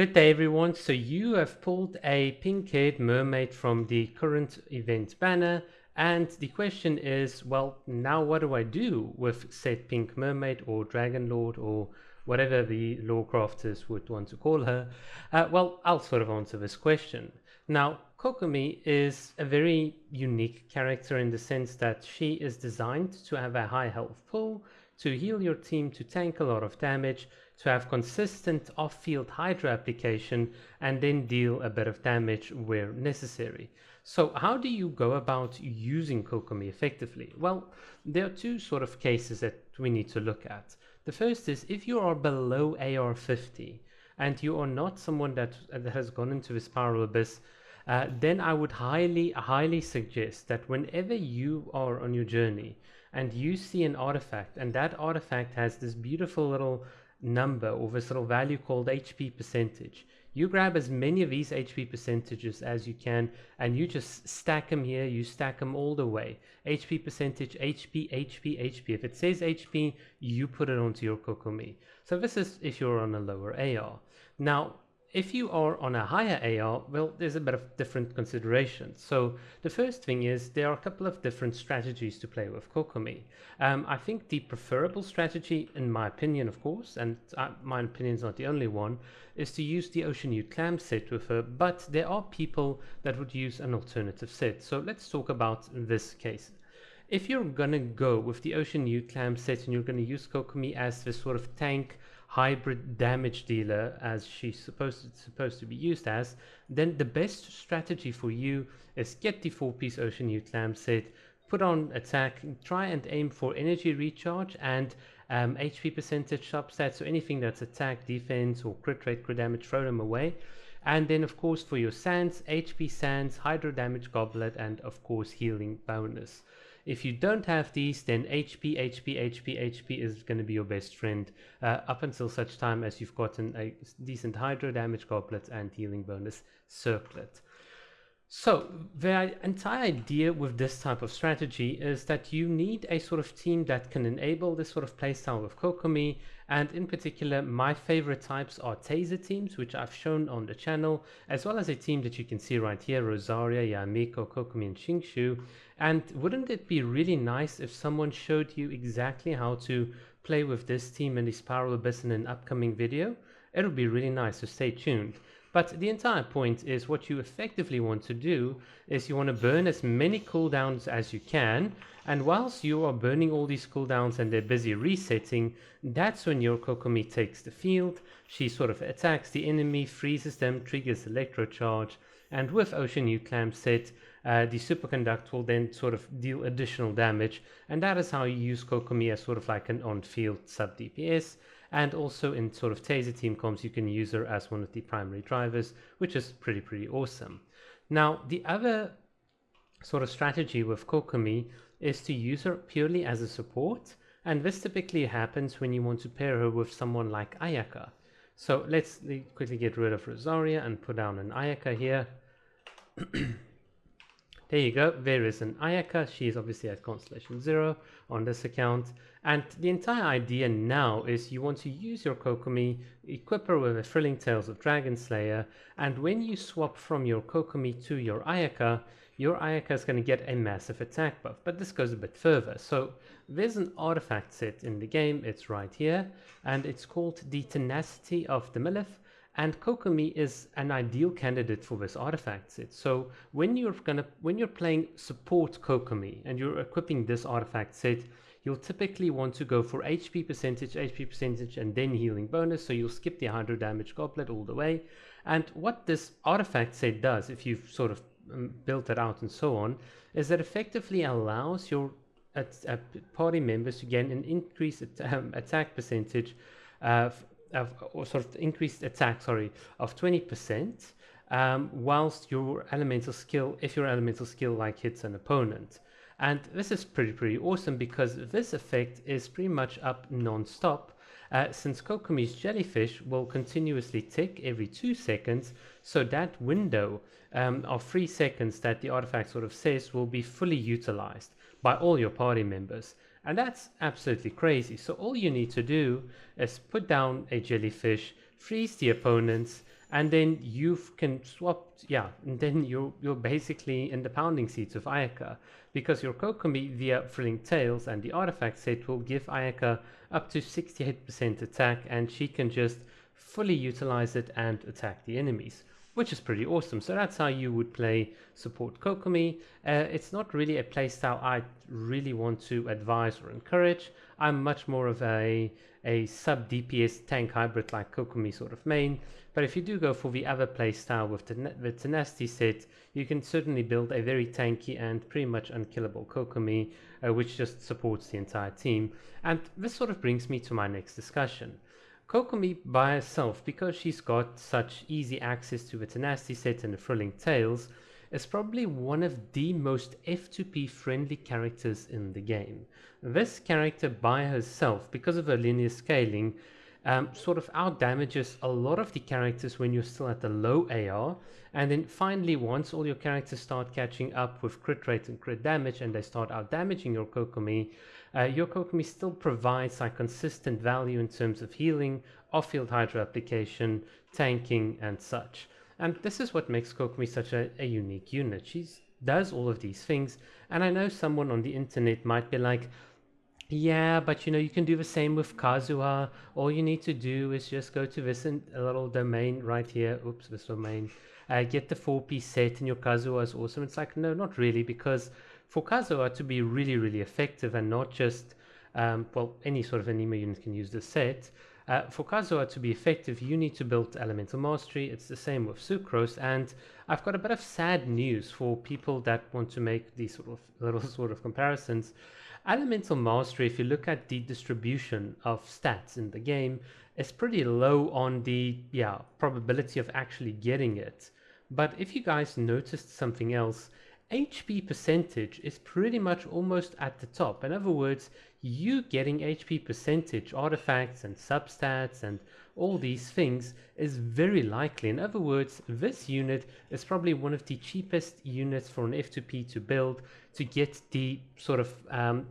Good day, everyone. So you have pulled a pink-haired mermaid from the current event banner, and the question is, well, now what do I do with said pink mermaid or dragon lord or whatever the lore crafters would want to call her? Well, I'll sort of answer this question. Now, Kokomi is a very unique character in the sense that she is designed to have a high health pool, to heal your team, to tank a lot of damage, to have consistent off-field Hydra application, and then deal a bit of damage where necessary. So how do you go about using Kokomi effectively? Well, there are two sort of cases that we need to look at. The first is if you are below AR 50 and you are not someone that has gone into this spiral abyss, then I would highly suggest that whenever you are on your journey and you see an artifact and that artifact has this beautiful little number or this little value called HP percentage, you grab as many of these HP percentages as you can and you just stack them here. You stack them all the way. HP percentage, HP, HP, HP. If it says HP, you put it onto your Kokomi. So this is if you're on a lower AR. Now, if you are on a higher AR, well, there's a bit of different considerations. So the first thing is there are a couple of different strategies to play with Kokomi. I think the preferable strategy, in my opinion, of course, and my opinion is not the only one, is to use the Ocean Newt Clam set with her, but there are people that would use an alternative set. So let's talk about this case. If you're gonna go with the Ocean Newt Clam set and you're gonna use Kokomi as this sort of tank hybrid damage dealer as she's supposed to be used as, then the best strategy for you is get the 4-piece Ocean Newt Clam set, put on attack, try and aim for energy recharge and HP percentage substats, so anything that's attack, defense or crit rate, crit damage, throw them away. And then of course for your sands, HP sands, hydro damage goblet, and of course healing bonus. If you don't have these, then HP, HP, HP, HP is going to be your best friend up until such time as you've gotten a decent hydro damage goblet and healing bonus circlet. So the entire idea with this type of strategy is that you need a sort of team that can enable this sort of playstyle with Kokomi, and in particular my favorite types are Taser teams, which I've shown on the channel, as well as a team that you can see right here, Rosaria, Yamiko, Kokomi and Shingshu. And wouldn't it be really nice if someone showed you exactly how to play with this team in the Spiral Abyss in an upcoming video? It would be really nice, so stay tuned. But the entire point is what you effectively want to do is you want to burn as many cooldowns as you can, and whilst you are burning all these cooldowns and they're busy resetting, that's when your Kokomi takes the field. She sort of attacks the enemy, freezes them, triggers electro charge, and with Ocean Newt Clam set, the superconduct will then sort of deal additional damage, and that is how you use Kokomi as sort of like an on-field sub DPS. And also in sort of Taser team comps, you can use her as one of the primary drivers, which is pretty awesome. Now, the other sort of strategy with Kokomi is to use her purely as a support, and this typically happens when you want to pair her with someone like Ayaka. So let's quickly get rid of Rosaria and put down an Ayaka here. There you go, there is an Ayaka. She is obviously at Constellation 0 on this account. And the entire idea now is you want to use your Kokomi, equip her with a Thrilling Tales of Dragon Slayer, and when you swap from your Kokomi to your Ayaka is going to get a massive attack buff. But this goes a bit further. So there's an artifact set in the game, it's right here, and it's called the Tenacity of the Millith. And Kokomi is an ideal candidate for this artifact set. So when you're playing support Kokomi and you're equipping this artifact set, you'll typically want to go for HP percentage, and then healing bonus. So you'll skip the hydro damage goblet all the way. And what this artifact set does, if you've sort of built it out and so on, is that effectively allows your party members to gain an increased attack percentage or sort of increased attack, of 20%, whilst your elemental skill, if your elemental skill like hits an opponent. And this is pretty awesome because this effect is pretty much up non-stop, since Kokomi's jellyfish will continuously tick every 2 seconds, so that window of 3 seconds that the artifact sort of says will be fully utilized by all your party members. And that's absolutely crazy. So all you need to do is put down a jellyfish, freeze the opponents, and then you can swap, yeah, and then you're basically in the pounding seats of Ayaka, because your Kokomi via Thrilling Tales and the artifact set will give Ayaka up to 68% attack, and she can just fully utilize it and attack the enemies, which is pretty awesome. So that's how you would play support Kokomi. It's not really a playstyle I really want to advise or encourage. I'm much more of a sub DPS tank hybrid like Kokomi sort of main. But if you do go for the other playstyle with the Tenacity set, you can certainly build a very tanky and pretty much unkillable Kokomi, which just supports the entire team. And this sort of brings me to my next discussion. Kokomi by herself, because she's got such easy access to the Tenacity set and the Thrilling Tales, is probably one of the most F2P friendly characters in the game. This character by herself, because of her linear scaling, sort of out damages a lot of the characters when you're still at the low AR, and then finally once all your characters start catching up with crit rate and crit damage and they start out damaging your Kokomi still provides like consistent value in terms of healing, off-field hydro application, tanking and such. And this is what makes Kokomi such a unique unit. She does all of these things, and I know someone on the internet might be like, yeah, but you know, you can do the same with Kazuha. All you need to do is just go to this little domain right here. Oops, this domain. Get the 4-piece set and your Kazuha is awesome. It's like, no, not really, because for Kazuha to be really, really effective and not just, well, any sort of anime unit can use the set. For Kazuha to be effective, you need to build Elemental Mastery. It's the same with Sucrose, and I've got a bit of sad news for people that want to make these sort of little sort of comparisons. Elemental Mastery, if you look at the distribution of stats in the game, is pretty low on the probability of actually getting it. But if you guys noticed something else, HP percentage is pretty much almost at the top. In other words, you getting HP percentage, artifacts and substats and all these things is very likely. In other words, this unit is probably one of the cheapest units for an F2P to build to get the sort of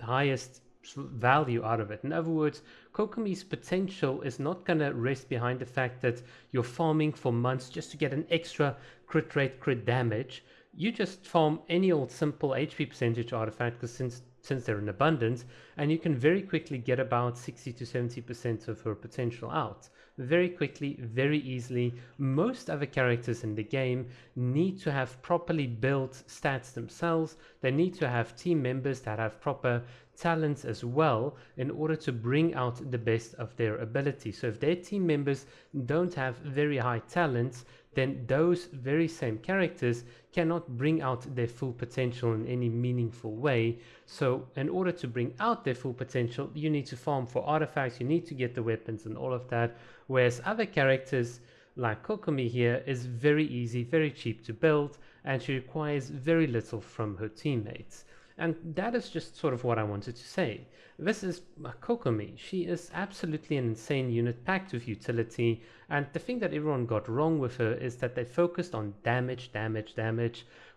highest value out of it. In other words, Kokomi's potential is not going to rest behind the fact that you're farming for months just to get an extra crit rate, crit damage. You just farm any old simple HP percentage artifact, because since they're in abundance, and you can very quickly get about 60 to 70% of her potential out. Very quickly, very easily. Most other characters in the game need to have properly built stats themselves. They need to have team members that have proper talents as well in order to bring out the best of their ability. So if their team members don't have very high talents, then those very same characters cannot bring out their full potential in any meaningful way. So in order to bring out their full potential, you need to farm for artifacts, you need to get the weapons and all of that. Whereas other characters like Kokomi here is very easy, very cheap to build, and she requires very little from her teammates. And that is just sort of what I wanted to say. This is Kokomi. She is absolutely an insane unit packed with utility, and the thing that everyone got wrong with her is that they focused on damage,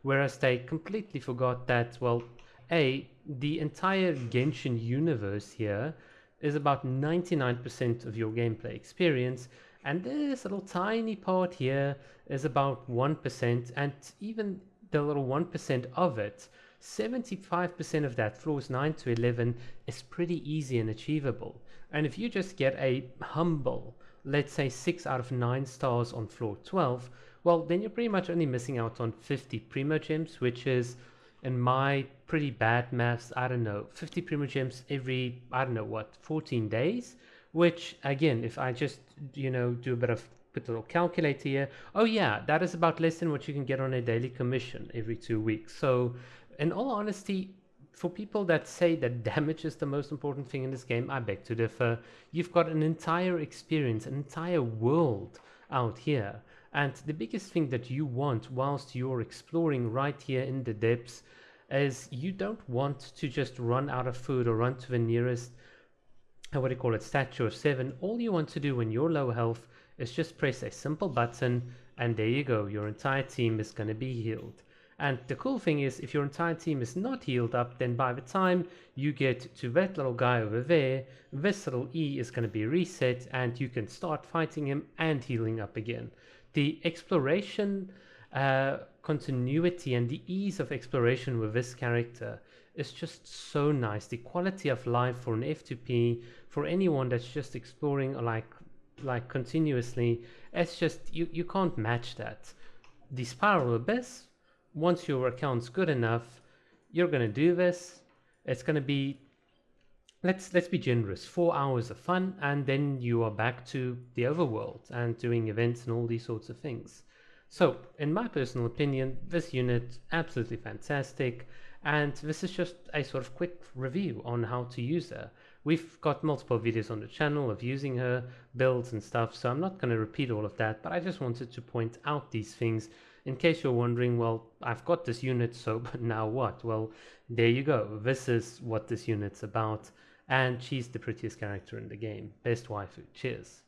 whereas they completely forgot that, well, the entire Genshin universe here is about 99% of your gameplay experience, and this little tiny part here is about 1%, and even the little 1% of it, 75% of that, floors 9 to 11, is pretty easy and achievable. And if you just get a humble, let's say 6 out of 9 stars on floor 12, well, then you're pretty much only missing out on 50 Primo Gems, which is, in my pretty bad maths, I don't know, 50 Primo Gems every, I don't know what, 14 days? Which, again, if I just, you know, do a bit of, put a little calculator here, oh yeah, that is about less than what you can get on a daily commission every 2 weeks. So, in all honesty, for people that say that damage is the most important thing in this game, I beg to differ. You've got an entire experience, an entire world out here. And the biggest thing that you want whilst you're exploring right here in the depths is you don't want to just run out of food or run to the nearest, what do you call it, statue of 7. All you want to do when you're low health is just press a simple button, and there you go, your entire team is going to be healed. And the cool thing is, if your entire team is not healed up, then by the time you get to that little guy over there, this little E is going to be reset and you can start fighting him and healing up again. The exploration continuity and the ease of exploration with this character is just so nice. The quality of life for an F2P, for anyone that's just exploring like continuously, it's just you can't match that. The Spiral Abyss, once your account's good enough, you're gonna do this. It's gonna be, let's be generous, 4 hours of fun, and then you are back to the overworld and doing events and all these sorts of things. So, in my personal opinion, this unit absolutely fantastic, and this is just a sort of quick review on how to use her. We've got multiple videos on the channel of using her, builds and stuff, so I'm not going to repeat all of that, but I just wanted to point out these things in case you're wondering, well, I've got this unit, so but now what? Well, there you go. This is what this unit's about, and she's the prettiest character in the game. Best waifu. Cheers.